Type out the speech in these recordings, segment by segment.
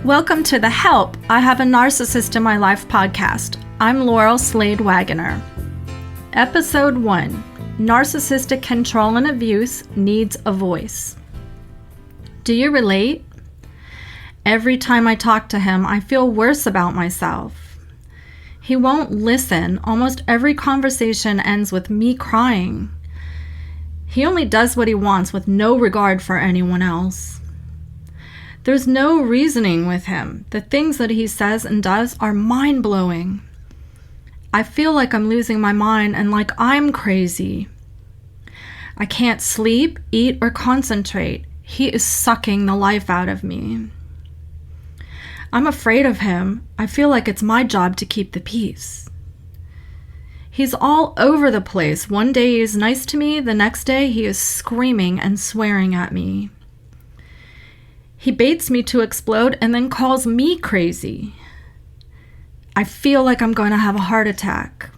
Welcome to the Help, I Have a Narcissist in My Life podcast. I'm Laurel Slade-Waggoner. Episode 1, Narcissistic Control and Abuse Needs a Voice. Do you relate? Every time I talk to him, I feel worse about myself. He won't listen. Almost every conversation ends with me crying. He only does what he wants with no regard for anyone else. There's no reasoning with him. The things that he says and does are mind-blowing. I feel like I'm losing my mind and like I'm crazy. I can't sleep, eat, or concentrate. He is sucking the life out of me. I'm afraid of him. I feel like it's my job to keep the peace. He's all over the place. One day he is nice to me, the next day he is screaming and swearing at me. He baits me to explode and then calls me crazy. I feel like I'm going to have a heart attack.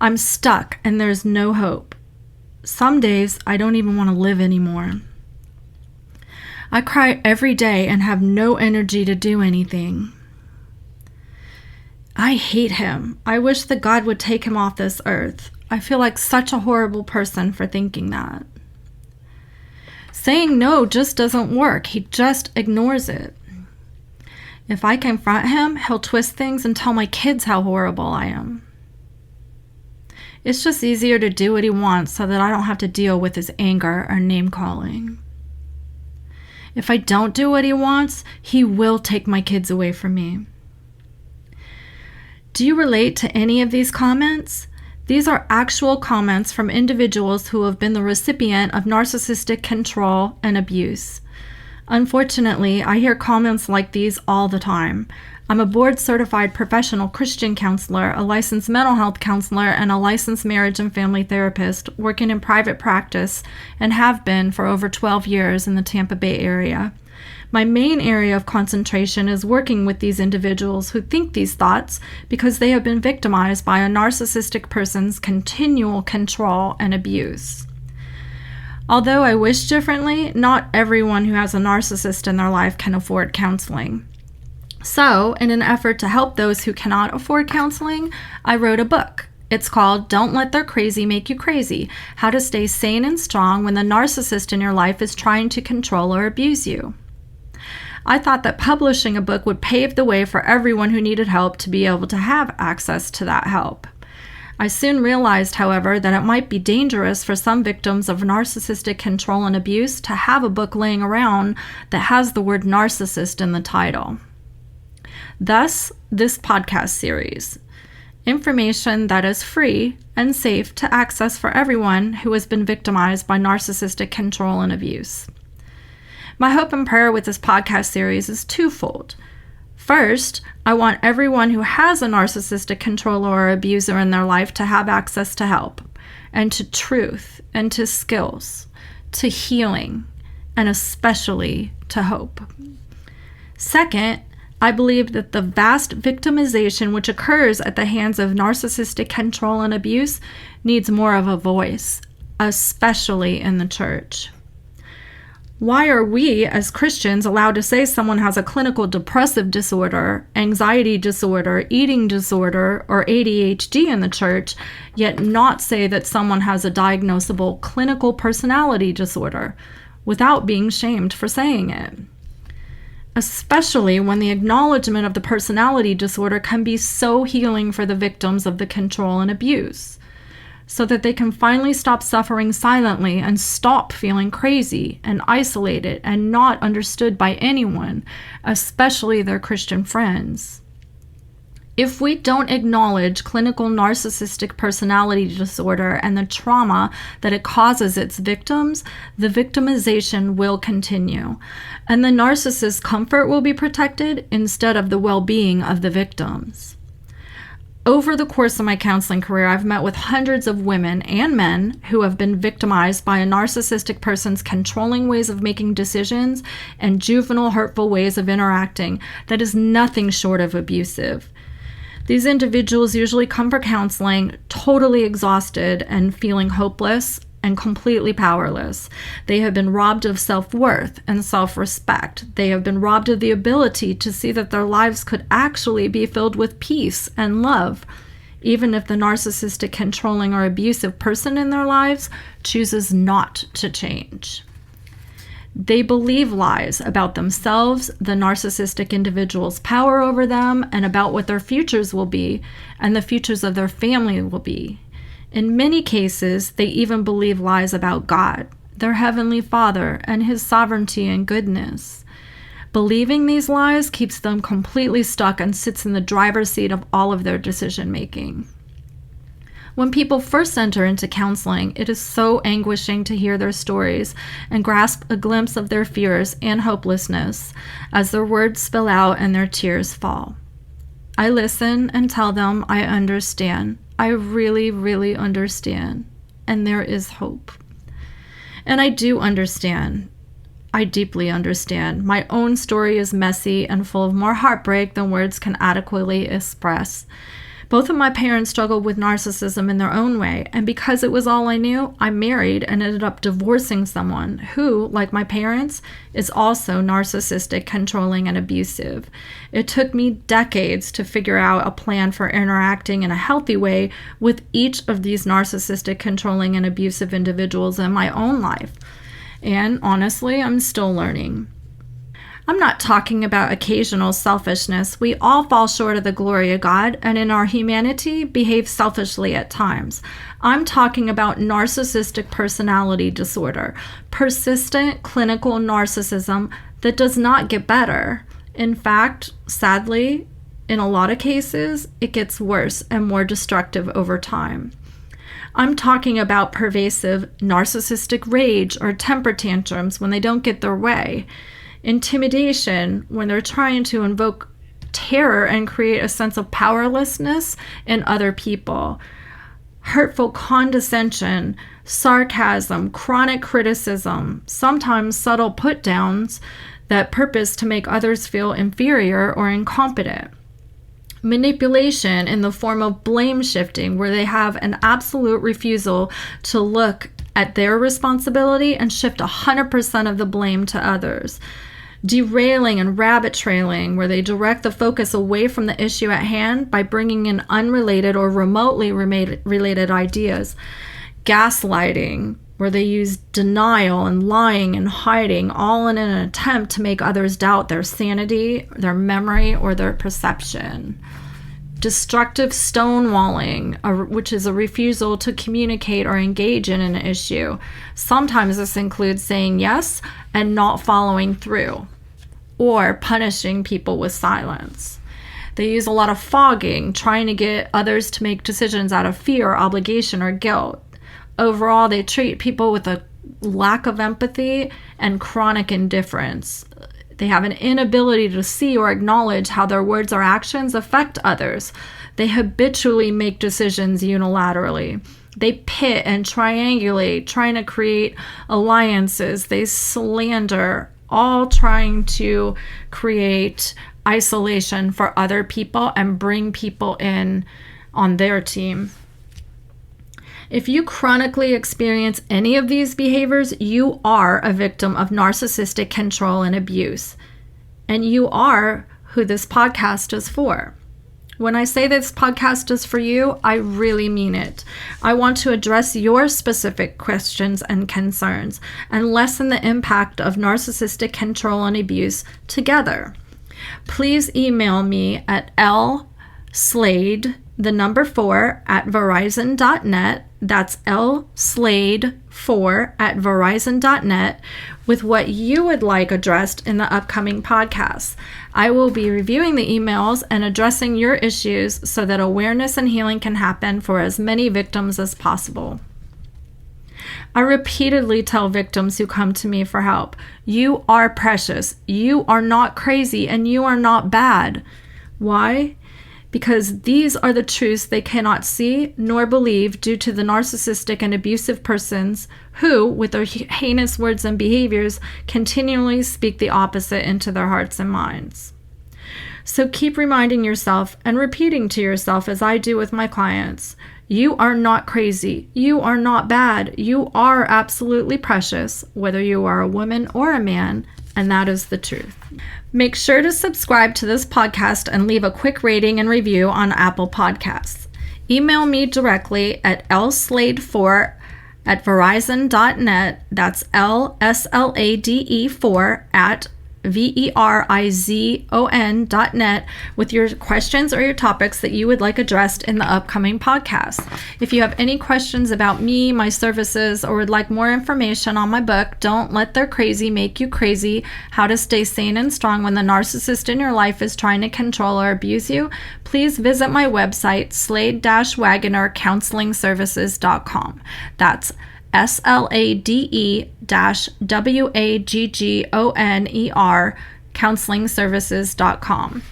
I'm stuck and there's no hope. Some days I don't even want to live anymore. I cry every day and have no energy to do anything. I hate him. I wish that God would take him off this earth. I feel like such a horrible person for thinking that. Saying no just doesn't work. He just ignores it. If I confront him, he'll twist things and tell my kids how horrible I am. It's just easier to do what he wants so that I don't have to deal with his anger or name-calling. If I don't do what he wants, he will take my kids away from me. Do you relate to any of these comments? These are actual comments from individuals who have been the recipient of narcissistic control and abuse. Unfortunately, I hear comments like these all the time. I'm a board-certified professional Christian counselor, a licensed mental health counselor, and a licensed marriage and family therapist working in private practice and have been for over 12 years in the Tampa Bay area. My main area of concentration is working with these individuals who think these thoughts because they have been victimized by a narcissistic person's continual control and abuse. Although I wish differently, not everyone who has a narcissist in their life can afford counseling. So, in an effort to help those who cannot afford counseling, I wrote a book. It's called Don't Let Their Crazy Make You Crazy: How to Stay Sane and Strong When the Narcissist in Your Life is Trying to Control or Abuse You. I thought that publishing a book would pave the way for everyone who needed help to be able to have access to that help. I soon realized, however, that it might be dangerous for some victims of narcissistic control and abuse to have a book laying around that has the word narcissist in the title. Thus, this podcast series. Information that is free and safe to access for everyone who has been victimized by narcissistic control and abuse. My hope and prayer with this podcast series is twofold. First, I want everyone who has a narcissistic controller or abuser in their life to have access to help, and to truth, and to skills, to healing, and especially to hope. Second, I believe that the vast victimization which occurs at the hands of narcissistic control and abuse needs more of a voice, especially in the church. Why are we, as Christians, allowed to say someone has a clinical depressive disorder, anxiety disorder, eating disorder, or ADHD in the church, yet not say that someone has a diagnosable clinical personality disorder, without being shamed for saying it? Especially when the acknowledgement of the personality disorder can be so healing for the victims of the control and abuse, so that they can finally stop suffering silently and stop feeling crazy and isolated and not understood by anyone, especially their Christian friends. If we don't acknowledge clinical narcissistic personality disorder and the trauma that it causes its victims, the victimization will continue, and the narcissist's comfort will be protected instead of the well-being of the victims. Over the course of my counseling career, I've met with hundreds of women and men who have been victimized by a narcissistic person's controlling ways of making decisions and juvenile, hurtful ways of interacting that is nothing short of abusive. These individuals usually come for counseling totally exhausted and feeling hopeless, and completely powerless. They have been robbed of self-worth and self-respect. They have been robbed of the ability to see that their lives could actually be filled with peace and love, even if the narcissistic, controlling, or abusive person in their lives chooses not to change. They believe lies about themselves, the narcissistic individual's power over them, and about what their futures will be, and the futures of their family will be. In many cases, they even believe lies about God, their Heavenly Father, and His sovereignty and goodness. Believing these lies keeps them completely stuck and sits in the driver's seat of all of their decision-making. When people first enter into counseling, it is so anguishing to hear their stories and grasp a glimpse of their fears and hopelessness as their words spill out and their tears fall. I listen and tell them I understand. I really, really understand. And there is hope. And I do understand. I deeply understand. My own story is messy and full of more heartbreak than words can adequately express. Both of my parents struggled with narcissism in their own way, and because it was all I knew, I married and ended up divorcing someone who, like my parents, is also narcissistic, controlling, and abusive. It took me decades to figure out a plan for interacting in a healthy way with each of these narcissistic, controlling, and abusive individuals in my own life. And honestly, I'm still learning. I'm not talking about occasional selfishness. We all fall short of the glory of God, and in our humanity, behave selfishly at times. I'm talking about narcissistic personality disorder, persistent clinical narcissism that does not get better. In fact, sadly, in a lot of cases, it gets worse and more destructive over time. I'm talking about pervasive narcissistic rage or temper tantrums when they don't get their way. Intimidation when they're trying to invoke terror and create a sense of powerlessness in other people. Hurtful condescension, sarcasm, chronic criticism, sometimes subtle put-downs that purpose to make others feel inferior or incompetent. Manipulation in the form of blame shifting, where they have an absolute refusal to look at their responsibility and shift 100% of the blame to others. Derailing and rabbit trailing, where they direct the focus away from the issue at hand by bringing in unrelated or remotely related ideas. Gaslighting, where they use denial and lying and hiding, all in an attempt to make others doubt their sanity, their memory, or their perception. Destructive stonewalling, which is a refusal to communicate or engage in an issue. Sometimes this includes saying yes and not following through, or punishing people with silence. They use a lot of fogging, trying to get others to make decisions out of fear, obligation, or guilt. Overall, they treat people with a lack of empathy and chronic indifference. They have an inability to see or acknowledge how their words or actions affect others. They habitually make decisions unilaterally. They pit and triangulate, trying to create alliances. They slander, all trying to create isolation for other people and bring people in on their team. If you chronically experience any of these behaviors, you are a victim of narcissistic control and abuse. And you are who this podcast is for. When I say this podcast is for you, I really mean it. I want to address your specific questions and concerns and lessen the impact of narcissistic control and abuse together. Please email me at lslade4@verizon.net. That's lslade4@verizon.net with what you would like addressed in the upcoming podcasts. I will be reviewing the emails and addressing your issues so that awareness and healing can happen for as many victims as possible. I repeatedly tell victims who come to me for help, you are precious, you are not crazy, and you are not bad. Why? Because these are the truths they cannot see nor believe due to the narcissistic and abusive persons who, with their heinous words and behaviors, continually speak the opposite into their hearts and minds. So keep reminding yourself and repeating to yourself, as I do with my clients, You are not crazy. You are not bad. You are absolutely precious, whether you are a woman or a man, and that is the truth. Make sure to subscribe to this podcast and leave a quick rating and review on Apple Podcasts. Email me directly at lslade4@verizon.net. That's LSLADE4 at verizon.net with your questions or your topics that you would like addressed in the upcoming podcast. If you have any questions about me, my services, or would like more information on my book, Don't Let Their Crazy Make You Crazy, How to Stay Sane and Strong When the Narcissist in Your Life is Trying to Control or Abuse You, please visit my website, Slade-Waggoner That's SLADE-WAGGONER counselingservices.com.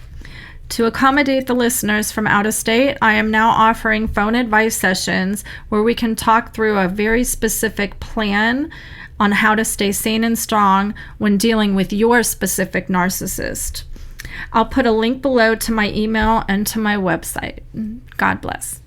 To accommodate the listeners from out of state, I am now offering phone advice sessions where we can talk through a very specific plan on how to stay sane and strong when dealing with your specific narcissist. I'll put a link below to my email and to my website. God bless.